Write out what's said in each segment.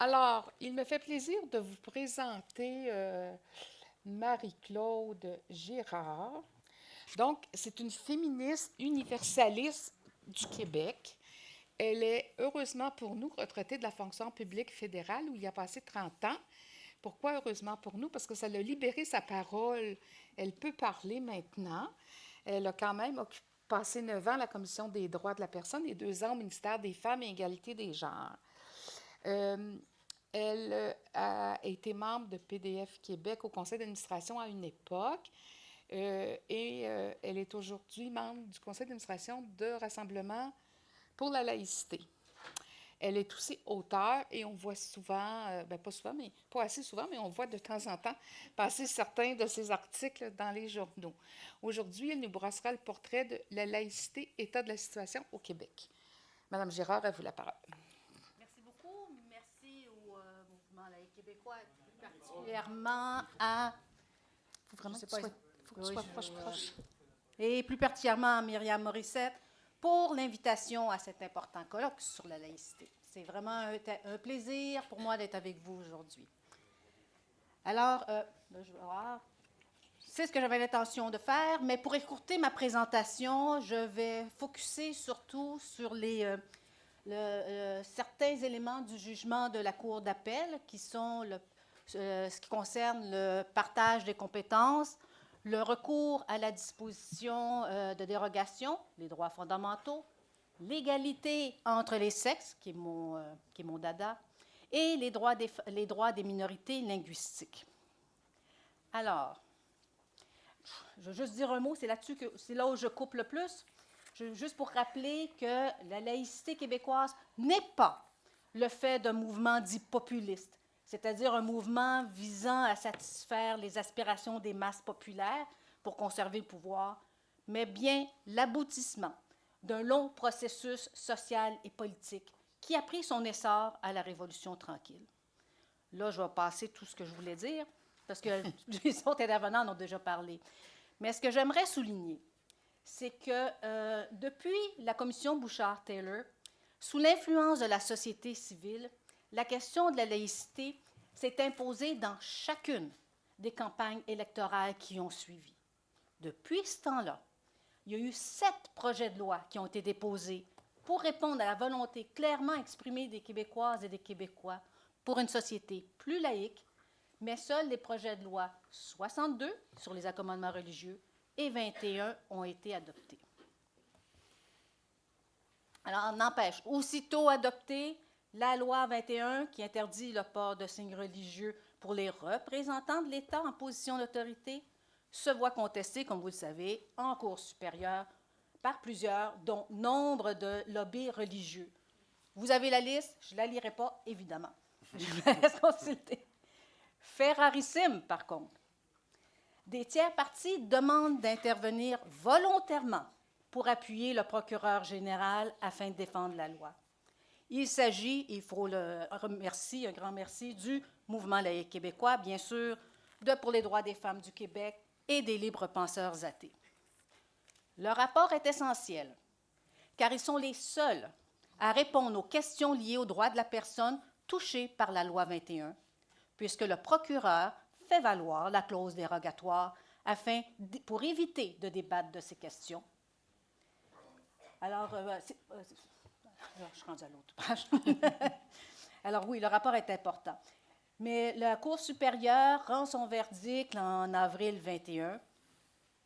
Alors, il me fait plaisir de vous présenter Marie-Claude Girard. Donc, c'est une féministe universaliste du Québec. Elle est, heureusement pour nous, retraitée de la fonction publique fédérale où il a passé 30 ans. Pourquoi heureusement pour nous? Parce que ça l'a libéré sa parole. Elle peut parler maintenant. Elle a quand même passé 9 ans à la Commission des droits de la personne et 2 ans au ministère des Femmes et Égalité des genres. Euh, Elle a été membre de PDF Québec au conseil d'administration à une époque et elle est aujourd'hui membre du conseil d'administration de Rassemblement pour la laïcité. Elle est aussi auteure et on voit souvent, ben pas souvent, mais pas assez souvent, mais on voit de temps en temps passer certains de ses articles dans les journaux. Aujourd'hui, elle nous brossera le portrait de la laïcité, état de la situation au Québec. Madame Girard, à vous la parole. Merci beaucoup. Merci au mouvement laïque québécois, plus particulièrement à, Faut je vraiment sais que tu pas, sois, faut que tu oui, sois proche. et plus particulièrement à Myriam Morissette pour l'invitation à cet important colloque sur la laïcité. C'est vraiment un plaisir pour moi d'être avec vous aujourd'hui. Alors, je vais voir. C'est ce que j'avais l'intention de faire, mais pour écourter ma présentation, je vais focuser surtout sur certains éléments du jugement de la Cour d'appel qui sont ce qui concerne le partage des compétences, le recours à la disposition de dérogation, les droits fondamentaux, l'égalité entre les sexes, qui est mon dada, et les droits des minorités linguistiques. Alors, je vais juste dire un mot, c'est là où je coupe le plus. Juste pour rappeler que la laïcité québécoise n'est pas le fait d'un mouvement dit populiste, c'est-à-dire un mouvement visant à satisfaire les aspirations des masses populaires pour conserver le pouvoir, mais bien l'aboutissement d'un long processus social et politique qui a pris son essor à la Révolution tranquille. Là, je vais passer tout ce que je voulais dire, parce que les autres intervenants en ont déjà parlé. Mais ce que j'aimerais souligner, c'est que depuis la commission Bouchard-Taylor, sous l'influence de la société civile, la question de la laïcité s'est imposée dans chacune des campagnes électorales qui ont suivi. Depuis ce temps-là, il y a eu 7 projets de loi qui ont été déposés pour répondre à la volonté clairement exprimée des Québécoises et des Québécois pour une société plus laïque, mais seuls les projets de loi 62 sur les accommodements religieux et 21 ont été adoptés. Alors, n'empêche, aussitôt adoptée, la loi 21 qui interdit le port de signes religieux pour les représentants de l'État en position d'autorité se voit contestée, comme vous le savez, en Cour supérieure par plusieurs, dont nombre de lobbies religieux. Vous avez la liste, je ne la lirai pas, évidemment. Je vous laisse consulter. Fait rarissime, par contre. Des tiers partis demandent d'intervenir volontairement pour appuyer le procureur général afin de défendre la loi. Il s'agit, il faut le remercier, un grand merci, du mouvement laïque québécois, bien sûr, de Pour les droits des femmes du Québec et des libres penseurs athées. Le rapport est essentiel, car ils sont les seuls à répondre aux questions liées aux droits de la personne touchée par la loi 21, puisque le procureur fait valoir la clause dérogatoire pour éviter de débattre de ces questions. Alors, je suis rendue à l'autre page. Alors oui, le rapport est important. Mais la Cour supérieure rend son verdict en avril 21,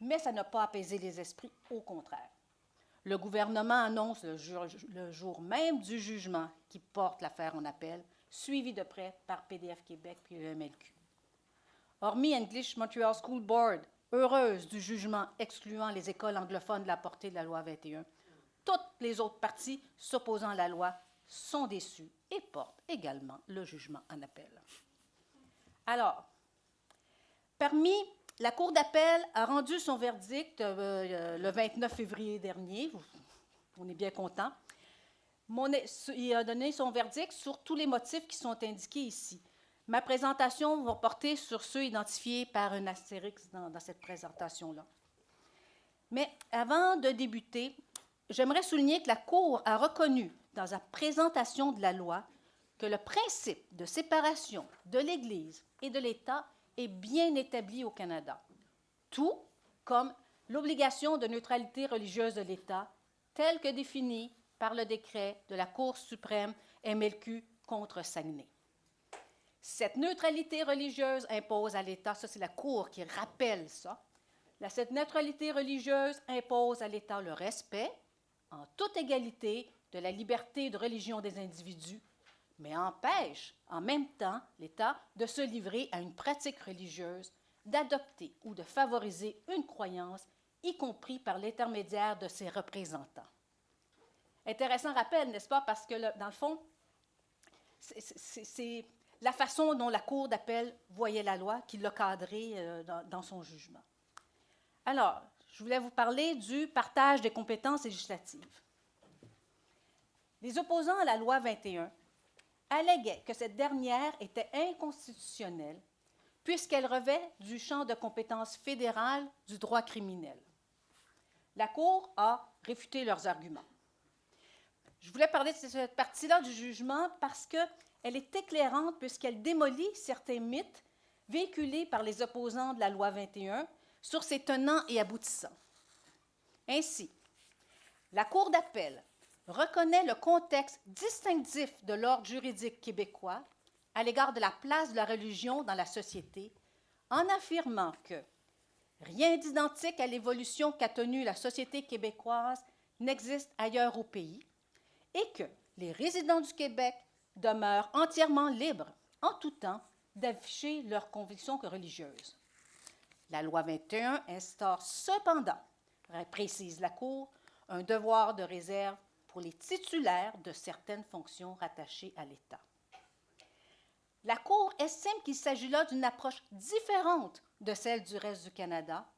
mais ça n'a pas apaisé les esprits, au contraire. Le gouvernement annonce le jour même du jugement qui porte l'affaire en appel, suivi de près par PDF Québec puis le MLQ. Hormis English Montreal School Board, heureuse du jugement excluant les écoles anglophones de la portée de la loi 21, toutes les autres parties s'opposant à la loi sont déçues et portent également le jugement en appel. Alors, la Cour d'appel a rendu son verdict le 29 février dernier. On est bien content. Il a donné son verdict sur tous les motifs qui sont indiqués ici. Ma présentation va porter sur ceux identifiés par un astérix dans cette présentation-là. Mais avant de débuter, j'aimerais souligner que la Cour a reconnu, dans sa présentation de la loi, que le principe de séparation de l'Église et de l'État est bien établi au Canada, tout comme l'obligation de neutralité religieuse de l'État, telle que définie par le décret de la Cour suprême MLQ contre Saguenay. Cette neutralité religieuse impose à l'État, ça c'est la Cour qui rappelle ça, cette neutralité religieuse impose à l'État le respect, en toute égalité, de la liberté de religion des individus, mais empêche en même temps l'État de se livrer à une pratique religieuse, d'adopter ou de favoriser une croyance, y compris par l'intermédiaire de ses représentants. Intéressant rappel, n'est-ce pas? Parce que, dans le fond, c'est la façon dont la Cour d'appel voyait la loi qui l'a cadrée dans son jugement. Alors, je voulais vous parler du partage des compétences législatives. Les opposants à la loi 21 alléguaient que cette dernière était inconstitutionnelle puisqu'elle revêt du champ de compétences fédérales du droit criminel. La Cour a réfuté leurs arguments. Je voulais parler de cette partie-là du jugement parce qu'elle est éclairante puisqu'elle démolit certains mythes véhiculés par les opposants de la loi 21 sur ses tenants et aboutissants. Ainsi, la Cour d'appel reconnaît le contexte distinctif de l'ordre juridique québécois à l'égard de la place de la religion dans la société, en affirmant que rien d'identique à l'évolution qu'a connue la société québécoise n'existe ailleurs au pays et que les résidents du Québec demeurent entièrement libres, en tout temps, d'afficher leurs convictions religieuses. La loi 21 instaure cependant, précise la Cour, un devoir de réserve pour les titulaires de certaines fonctions rattachées à l'État. La Cour estime qu'il s'agit là d'une approche différente de celle du reste du Canada,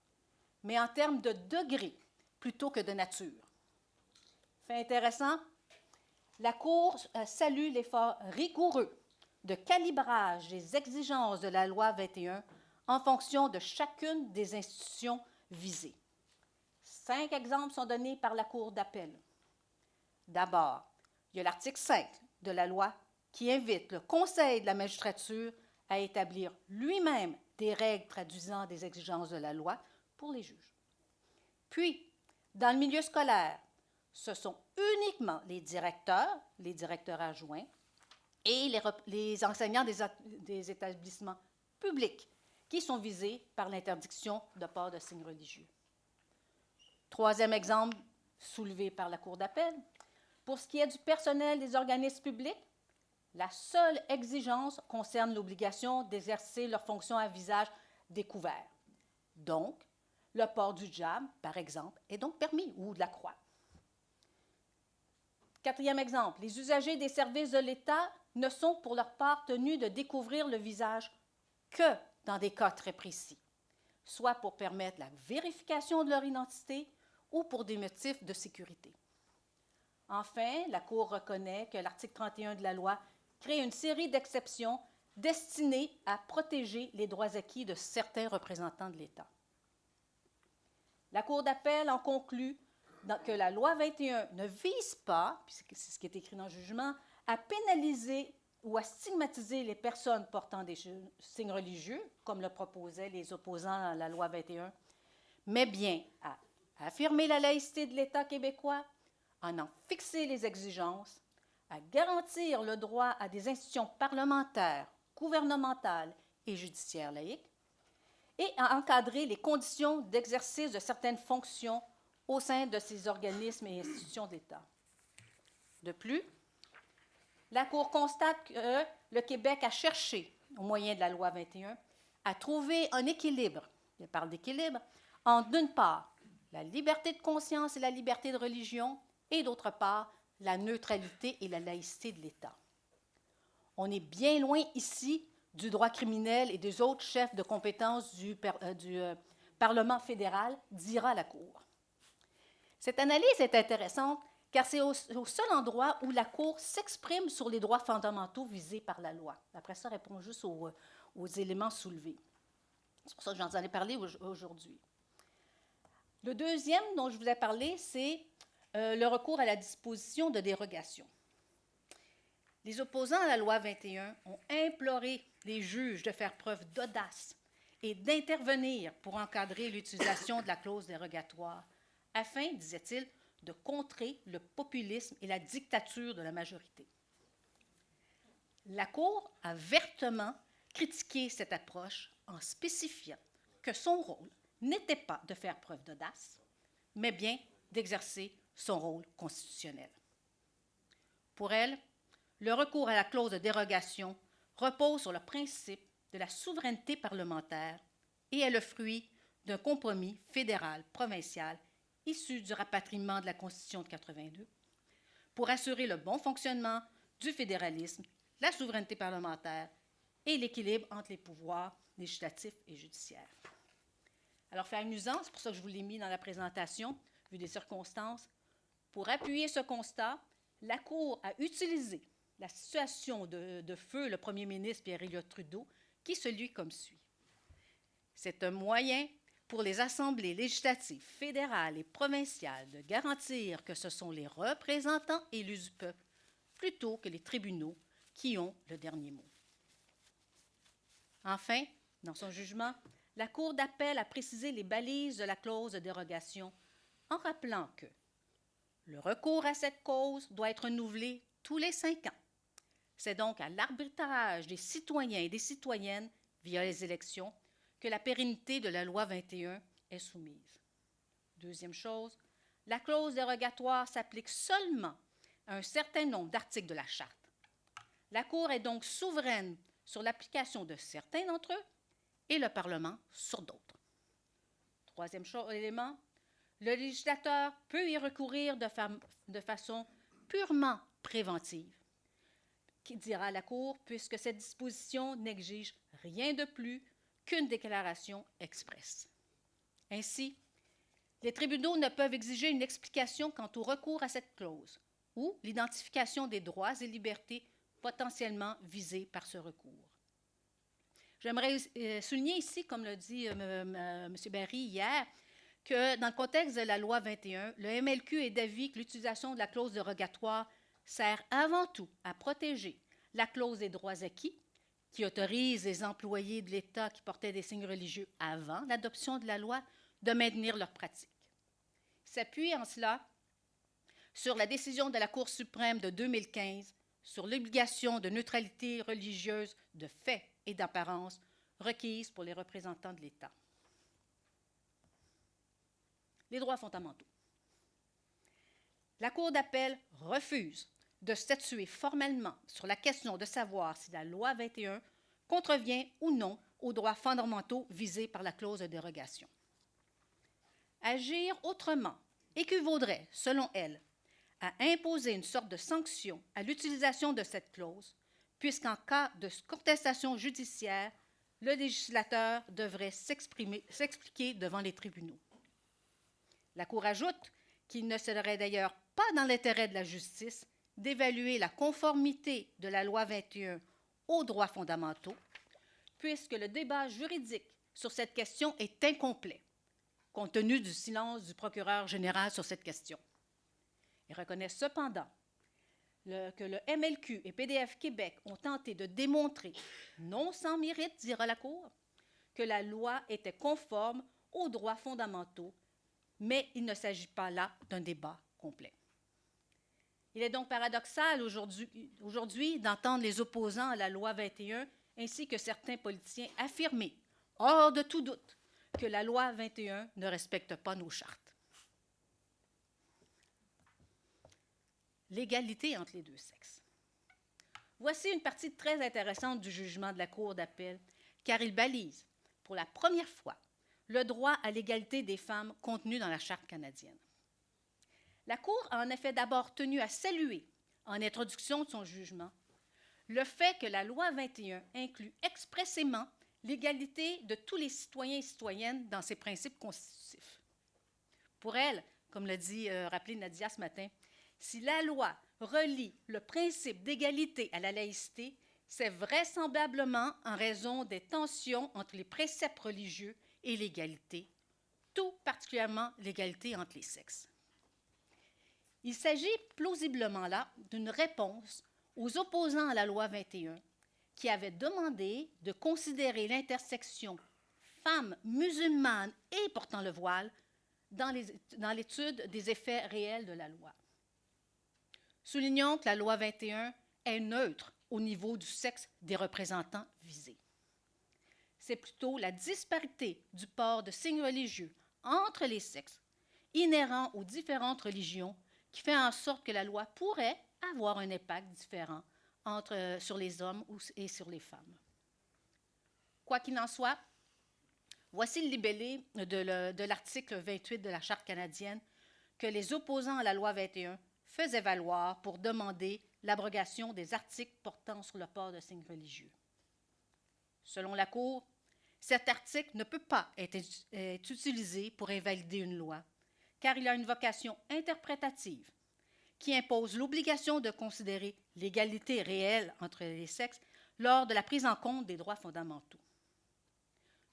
mais en termes de degré plutôt que de nature. Fait intéressant, la Cour salue l'effort rigoureux de calibrage des exigences de la loi 21 en fonction de chacune des institutions visées. 5 exemples sont donnés par la Cour d'appel. D'abord, il y a l'article 5 de la loi qui invite le Conseil de la magistrature à établir lui-même des règles traduisant des exigences de la loi pour les juges. Puis, dans le milieu scolaire, ce sont uniquement les directeurs adjoints et les enseignants des établissements publics qui sont visés par l'interdiction de port de signes religieux. Troisième exemple soulevé par la Cour d'appel, pour ce qui est du personnel des organismes publics, la seule exigence concerne l'obligation d'exercer leurs fonctions à visage découvert. Donc, le port du hijab, par exemple, est donc permis, ou de la croix. Quatrième exemple, les usagers des services de l'État ne sont pour leur part tenus de découvrir le visage que dans des cas très précis, soit pour permettre la vérification de leur identité ou pour des motifs de sécurité. Enfin, la Cour reconnaît que l'article 31 de la loi crée une série d'exceptions destinées à protéger les droits acquis de certains représentants de l'État. La Cour d'appel en conclut que la loi 21 ne vise pas, puisque c'est ce qui est écrit dans le jugement, à pénaliser ou à stigmatiser les personnes portant des signes religieux, comme le proposaient les opposants à la loi 21, mais bien à affirmer la laïcité de l'État québécois, à en fixer les exigences, à garantir le droit à des institutions parlementaires, gouvernementales et judiciaires laïques, et à encadrer les conditions d'exercice de certaines fonctions au sein de ces organismes et institutions d'État. De plus, la Cour constate que le Québec a cherché, au moyen de la loi 21, à trouver un équilibre, il parle d'équilibre, entre d'une part la liberté de conscience et la liberté de religion, et d'autre part la neutralité et la laïcité de l'État. On est bien loin ici du droit criminel et des autres chefs de compétences du Parlement fédéral, dira la Cour. Cette analyse est intéressante car c'est au seul endroit où la Cour s'exprime sur les droits fondamentaux visés par la loi. Après ça, répond juste aux éléments soulevés. C'est pour ça que j'en ai parlé aujourd'hui. Le deuxième dont je vous ai parlé, c'est le recours à la disposition de dérogation. les opposants à la loi 21 ont imploré les juges de faire preuve d'audace et d'intervenir pour encadrer l'utilisation de la clause dérogatoire, afin, disait-il, de contrer le populisme et la dictature de la majorité. La Cour a vertement critiqué cette approche en spécifiant que son rôle n'était pas de faire preuve d'audace, mais bien d'exercer son rôle constitutionnel. Pour elle, le recours à la clause de dérogation repose sur le principe de la souveraineté parlementaire et est le fruit d'un compromis fédéral-provincial issu du rapatriement de la Constitution de 82 pour assurer le bon fonctionnement du fédéralisme, la souveraineté parlementaire et l'équilibre entre les pouvoirs législatifs et judiciaires. Alors, fait amusant, c'est pour ça que je vous l'ai mis dans la présentation, vu des circonstances. Pour appuyer ce constat, la Cour a utilisé la situation de feu le premier ministre Pierre Elliott Trudeau, qui se lit comme suit. C'est un moyen pour les assemblées législatives fédérales et provinciales de garantir que ce sont les représentants élus du peuple plutôt que les tribunaux qui ont le dernier mot. Enfin, dans son jugement, la Cour d'appel a précisé les balises de la clause de dérogation en rappelant que le recours à cette cause doit être renouvelé tous les 5 ans. C'est donc à l'arbitrage des citoyens et des citoyennes, via les élections, que la pérennité de la loi 21 est soumise. Deuxième chose, la clause dérogatoire s'applique seulement à un certain nombre d'articles de la Charte. La Cour est donc souveraine sur l'application de certains d'entre eux et le Parlement sur d'autres. Troisième élément, le législateur peut y recourir de façon purement préventive, qui dira la Cour, puisque cette disposition n'exige rien de plus qu'une déclaration expresse. Ainsi, les tribunaux ne peuvent exiger une explication quant au recours à cette clause ou l'identification des droits et libertés potentiellement visés par ce recours. J'aimerais souligner ici, comme l'a dit M. Barry hier, que dans le contexte de la loi 21, le MLQ est d'avis que l'utilisation de la clause dérogatoire sert avant tout à protéger la clause des droits acquis, qui autorise les employés de l'État qui portaient des signes religieux avant l'adoption de la loi de maintenir leurs pratiques. Il s'appuie en cela sur la décision de la Cour suprême de 2015 sur l'obligation de neutralité religieuse de fait et d'apparence requise pour les représentants de l'État. Les droits fondamentaux. La Cour d'appel refuse de statuer formellement sur la question de savoir si la loi 21 contrevient ou non aux droits fondamentaux visés par la clause de dérogation. Agir autrement équivaudrait, selon elle, à imposer une sorte de sanction à l'utilisation de cette clause, puisqu'en cas de contestation judiciaire, le législateur devrait s'expliquer devant les tribunaux. La Cour ajoute qu'il ne serait d'ailleurs pas dans l'intérêt de la justice d'évaluer la conformité de la loi 21 aux droits fondamentaux, puisque le débat juridique sur cette question est incomplet, compte tenu du silence du procureur général sur cette question. Il reconnaît cependant que le MLQ et PDF Québec ont tenté de démontrer, non sans mérite, dira la Cour, que la loi était conforme aux droits fondamentaux, mais il ne s'agit pas là d'un débat complet. Il est donc paradoxal aujourd'hui d'entendre les opposants à la loi 21 ainsi que certains politiciens affirmer, hors de tout doute, que la loi 21 ne respecte pas nos chartes. L'égalité entre les deux sexes. Voici une partie très intéressante du jugement de la Cour d'appel, car il balise, pour la première fois, le droit à l'égalité des femmes contenu dans la Charte canadienne. La Cour a en effet d'abord tenu à saluer, en introduction de son jugement, le fait que la loi 21 inclut expressément l'égalité de tous les citoyens et citoyennes dans ses principes constitutifs. Pour elle, comme l'a rappelé Nadia ce matin, si la loi relie le principe d'égalité à la laïcité, c'est vraisemblablement en raison des tensions entre les préceptes religieux et l'égalité, tout particulièrement l'égalité entre les sexes. Il s'agit plausiblement là d'une réponse aux opposants à la loi 21, qui avaient demandé de considérer l'intersection femmes musulmanes et portant le voile dans l'étude des effets réels de la loi. Soulignons que la loi 21 est neutre au niveau du sexe des représentants visés. C'est plutôt la disparité du port de signes religieux entre les sexes, inhérents aux différentes religions, qui fait en sorte que la loi pourrait avoir un impact différent sur les hommes et sur les femmes. Quoi qu'il en soit, voici le libellé de l'article 28 de la Charte canadienne que les opposants à la loi 21 faisaient valoir pour demander l'abrogation des articles portant sur le port de signes religieux. Selon la Cour, cet article ne peut pas être utilisé pour invalider une loi, car il a une vocation interprétative qui impose l'obligation de considérer l'égalité réelle entre les sexes lors de la prise en compte des droits fondamentaux.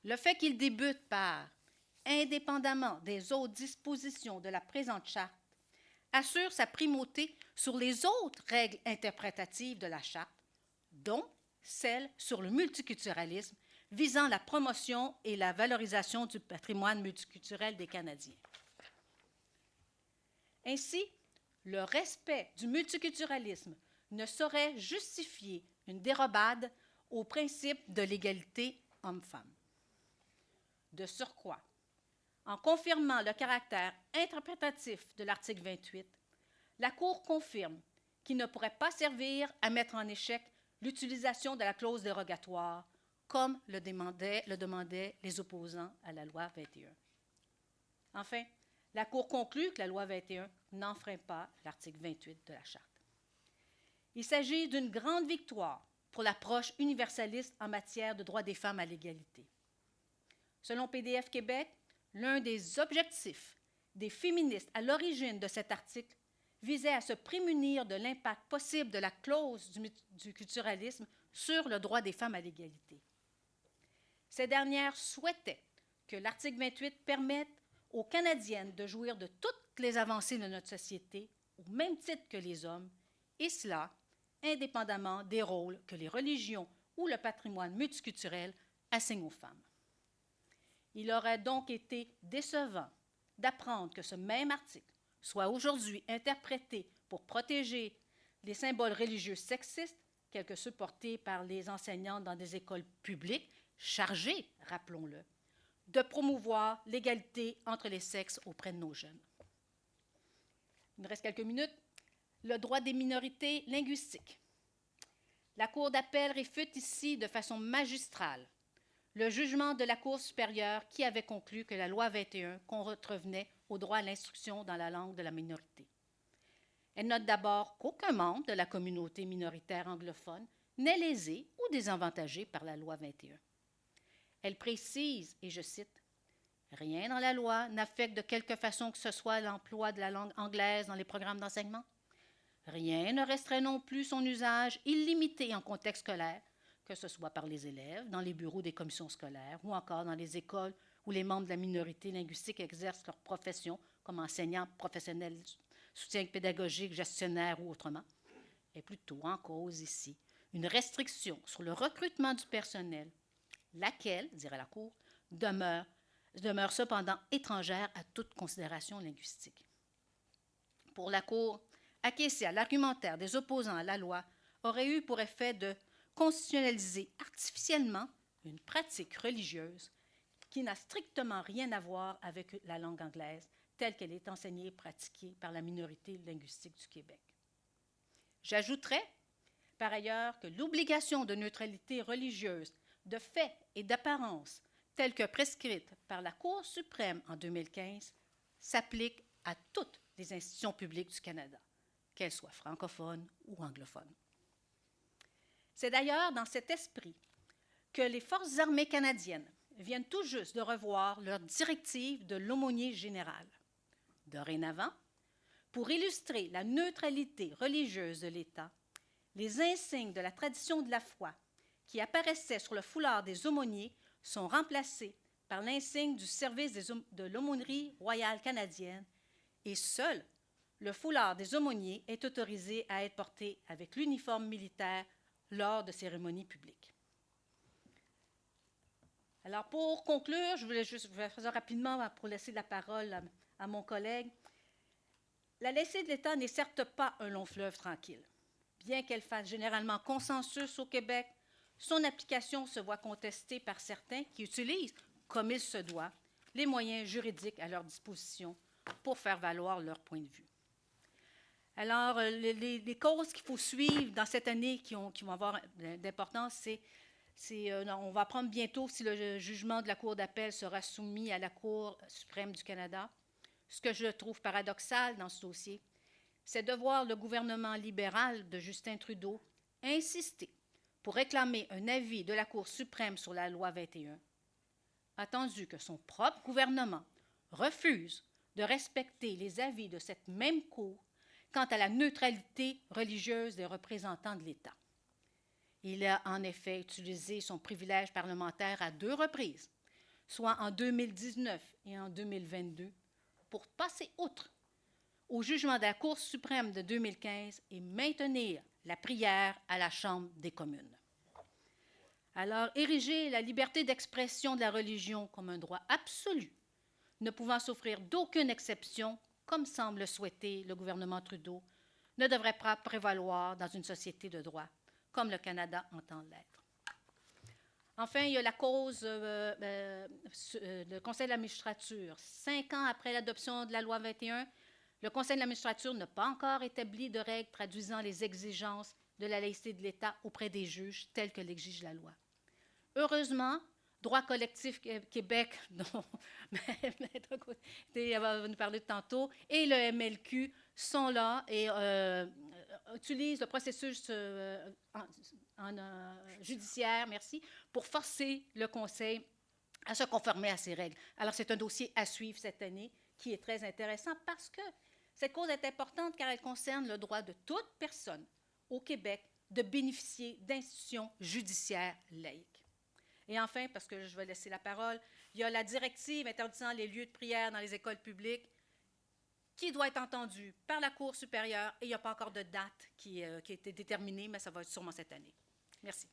Le fait qu'il débute par « indépendamment des autres dispositions de la présente charte » assure sa primauté sur les autres règles interprétatives de la charte, dont celle sur le multiculturalisme visant la promotion et la valorisation du patrimoine multiculturel des Canadiens. Ainsi, le respect du multiculturalisme ne saurait justifier une dérobade au principe de l'égalité homme-femme. De surcroît, en confirmant le caractère interprétatif de l'article 28, la Cour confirme qu'il ne pourrait pas servir à mettre en échec l'utilisation de la clause dérogatoire, comme le demandaient les opposants à la loi 21. Enfin, la Cour conclut que la loi 21 n'enfreint pas l'article 28 de la Charte. Il s'agit d'une grande victoire pour l'approche universaliste en matière de droits des femmes à l'égalité. Selon PDF Québec, l'un des objectifs des féministes à l'origine de cet article visait à se prémunir de l'impact possible de la clause du culturalisme sur le droit des femmes à l'égalité. Ces dernières souhaitaient que l'article 28 permette aux Canadiennes de jouir de toutes les avancées de notre société au même titre que les hommes, et cela indépendamment des rôles que les religions ou le patrimoine multiculturel assignent aux femmes. Il aurait donc été décevant d'apprendre que ce même article soit aujourd'hui interprété pour protéger les symboles religieux sexistes, tels que ceux portés par les enseignantes dans des écoles publiques, chargées, rappelons-le, de promouvoir l'égalité entre les sexes auprès de nos jeunes. Il me reste quelques minutes. Le droit des minorités linguistiques. La Cour d'appel réfute ici de façon magistrale le jugement de la Cour supérieure qui avait conclu que la loi 21 contrevenait au droit à l'instruction dans la langue de la minorité. Elle note d'abord qu'aucun membre de la communauté minoritaire anglophone n'est lésé ou désavantagé par la loi 21. Elle précise, et je cite, « Rien dans la loi n'affecte de quelque façon que ce soit l'emploi de la langue anglaise dans les programmes d'enseignement. Rien ne restreint non plus son usage illimité en contexte scolaire, que ce soit par les élèves, dans les bureaux des commissions scolaires ou encore dans les écoles où les membres de la minorité linguistique exercent leur profession comme enseignants professionnels, soutien pédagogique, gestionnaire ou autrement. Est plutôt en cause ici une restriction sur le recrutement du personnel, laquelle, dirait la Cour, demeure cependant étrangère à toute considération linguistique. Pour la Cour, acquiescer à l'argumentaire des opposants à la loi aurait eu pour effet de constitutionnaliser artificiellement une pratique religieuse qui n'a strictement rien à voir avec la langue anglaise telle qu'elle est enseignée et pratiquée par la minorité linguistique du Québec. J'ajouterais, par ailleurs, que l'obligation de neutralité religieuse de fait et d'apparence, telle que prescrite par la Cour suprême en 2015, s'applique à toutes les institutions publiques du Canada, qu'elles soient francophones ou anglophones. C'est d'ailleurs dans cet esprit que les Forces armées canadiennes viennent tout juste de revoir leur directive de l'aumônier général. Dorénavant, pour illustrer la neutralité religieuse de l'État, les insignes de la tradition de la foi qui apparaissaient sur le foulard des aumôniers sont remplacés par l'insigne du service de l'aumônerie royale canadienne et seul le foulard des aumôniers est autorisé à être porté avec l'uniforme militaire lors de cérémonies publiques. Alors, pour conclure, je vais faire ça rapidement pour laisser la parole à mon collègue. La laïcité de l'État n'est certes pas un long fleuve tranquille. Bien qu'elle fasse généralement consensus au Québec, son application se voit contestée par certains qui utilisent, comme il se doit, les moyens juridiques à leur disposition pour faire valoir leur point de vue. Alors, les causes qu'il faut suivre dans cette année qui vont avoir d'importance, on va apprendre bientôt si le jugement de la Cour d'appel sera soumis à la Cour suprême du Canada. Ce que je trouve paradoxal dans ce dossier, c'est de voir le gouvernement libéral de Justin Trudeau insister pour réclamer un avis de la Cour suprême sur la loi 21, attendu que son propre gouvernement refuse de respecter les avis de cette même Cour quant à la neutralité religieuse des représentants de l'État. Il a en effet utilisé son privilège parlementaire à 2 reprises, soit en 2019 et en 2022, pour passer outre au jugement de la Cour suprême de 2015 et maintenir la prière à la Chambre des communes. Alors, ériger la liberté d'expression de la religion comme un droit absolu, ne pouvant souffrir d'aucune exception, comme semble souhaiter le gouvernement Trudeau, ne devrait pas prévaloir dans une société de droit, comme le Canada entend l'être. Enfin, il y a la cause, le Conseil de la magistrature. 5 ans après l'adoption de la loi 21, le Conseil de la magistrature n'a pas encore établi de règles traduisant les exigences de la laïcité de l'État auprès des juges, telles que l'exige la loi. Heureusement, Droit collectif Québec, dont Maître Côté va nous parler tantôt, et le MLQ sont là et utilisent le processus judiciaire, pour forcer le Conseil à se conformer à ces règles. Alors, c'est un dossier à suivre cette année qui est très intéressant parce que cette cause est importante car elle concerne le droit de toute personne au Québec de bénéficier d'institutions judiciaires laïques. Et enfin, parce que je vais laisser la parole, il y a la directive interdisant les lieux de prière dans les écoles publiques qui doit être entendue par la Cour supérieure et il n'y a pas encore de date qui a été déterminée, mais ça va être sûrement cette année. Merci.